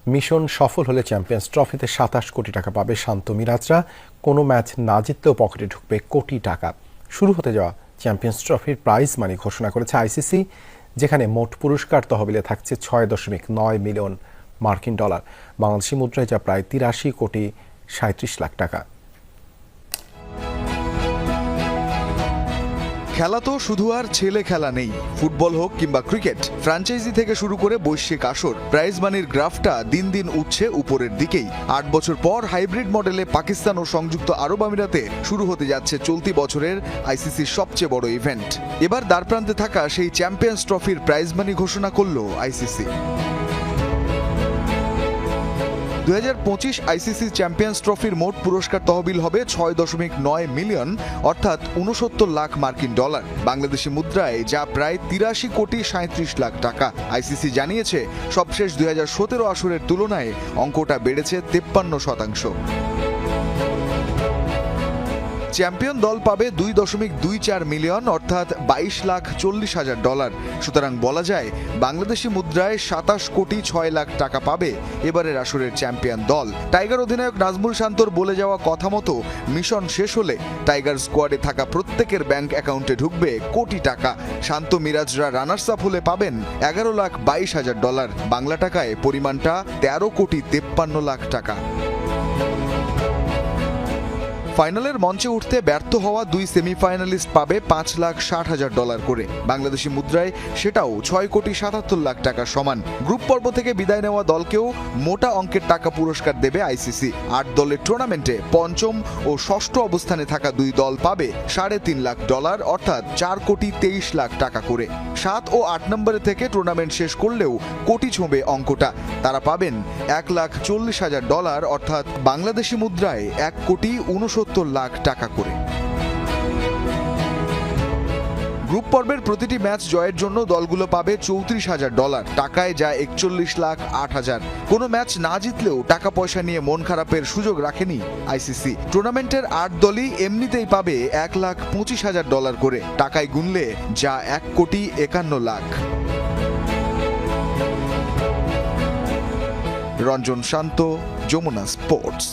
Mission সফল হলে champions ট্রফিতে ২৭ কোটি টাকা পাবে শান্ত মিরাজরা। কোনো ম্যাচ না জিতলেও পকেটে ঢুকবে কোটি টাকা। শুরু হতে যাওয়া চ্যাম্পিয়ন্স ট্রফির প্রাইজ মানি ঘোষণা করেছে আইসিসি, যেখানে মোট পুরস্কার তহবিলে থাকছে ৬.৯ মিলিয়ন মার্কিন ডলার, বাংলাদেশি মুদ্রায় যা প্রায় ৮৩ কোটি ৩৭ লাখ টাকা। খেলা তো শুধু আর ছেলে খেলা নেই, ফুটবল হোক কিংবা ক্রিকেট, ফ্র্যাঞ্চাইজি থেকে শুরু করে বৈশ্বিক আসর, প্রাইজ মানির গ্রাফটা দিন দিন উঠছে উপরের দিকেই। ৮ বছর পর হাইব্রিড মডেলে পাকিস্তান ও সংযুক্ত আরব আমিরাতে শুরু হতে যাচ্ছে চলতি বছরের আইসিসির সবচেয়ে বড় ইভেন্ট। এবার দ্বারপ্রান্তে থাকা সেই চ্যাম্পিয়ন্স ট্রফির প্রাইজ মানি ঘোষণা করল আইসিসি। ২০২৫ আইসিসি চ্যাম্পিয়ন্স ট্রফির মোট পুরস্কার তহবিল হবে ৬.৯ মিলিয়ন, অর্থাৎ ৬৯ লাখ মার্কিন ডলার, বাংলাদেশি মুদ্রায় যা প্রায় ৮৩ কোটি ৩৭ লাখ টাকা। আইসিসি জানিয়েছে সবশেষ ২০১৭ আসরের তুলনায় অঙ্কটা বেড়েছে ৫৩%। চ্যাম্পিয়ন দল পাবে ২.২৪ মিলিয়ন, অর্থাৎ ২২,৪০,০০০ ডলার। সুতরাং বলা যায় বাংলাদেশি মুদ্রায় ২৭ কোটি ৬ লাখ টাকা পাবে এবারের আসরের চ্যাম্পিয়ন দল। টাইগার অধিনায়ক নাজমুল শান্তর বলে যাওয়া কথা মতো মিশন শেষ হলে টাইগার স্কোয়াডে থাকা প্রত্যেকের ব্যাংক অ্যাকাউন্টে ঢুকবে কোটি টাকা। শান্ত মিরাজরা রানার্স আপ হলে পাবেন ১১,২২,০০০ ডলার, বাংলা টাকায় পরিমাণটা ১৩,৫৩,০০,০০০ টাকা। ফাইনালের মঞ্চে উঠতে ব্যর্থ হওয়া দুই সেমিফাইনালিস্ট পাবে ৫,৬০,০০০ ডলার করে, বাংলাদেশি মুদ্রায় সেটাও ৬,৭৭,০০,০০০ টাকার সমান। গ্রুপ পর্ব থেকে বিদায় নেওয়া দলকেও মোটা অঙ্কের টাকা পুরস্কার দেবে আইসিসি। ৮ দলের টুর্নামেন্টে পঞ্চম ও ষষ্ঠ অবস্থানে থাকা দুই দল পাবে ৩.৫ লাখ ডলার, অর্থাৎ ৪,২৩,০০,০০০ টাকা করে। ৭ ও ৮ নম্বরে থেকে টুর্নামেন্ট শেষ করলেও কোটি ছোঁবে অঙ্কটা। তারা পাবেন ১,৪০,০০০ ডলার, অর্থাৎ বাংলাদেশি মুদ্রায় ১,৬৯,০০,০০০ লাখ টাকা করে। গ্রুপ পর্বের প্রতিটি ম্যাচ জয়ের জন্য দলগুলো পাবে ৩৪,০০০ ডলার, টাকায় যা ৪১,০৮,০০০। কোনো ম্যাচ না জিতলেও টাকা পয়সা নিয়ে মন খারাপের সুযোগ রাখেনি আইসিসি। টুর্নামেন্টের ৮ দলই এমনিতেই পাবে ১,২৫,০০০ ডলার করে, টাকায় গুনলে যা ১,৫১,০০,০০০। রঞ্জন শান্ত, যমুনা স্পোর্টস।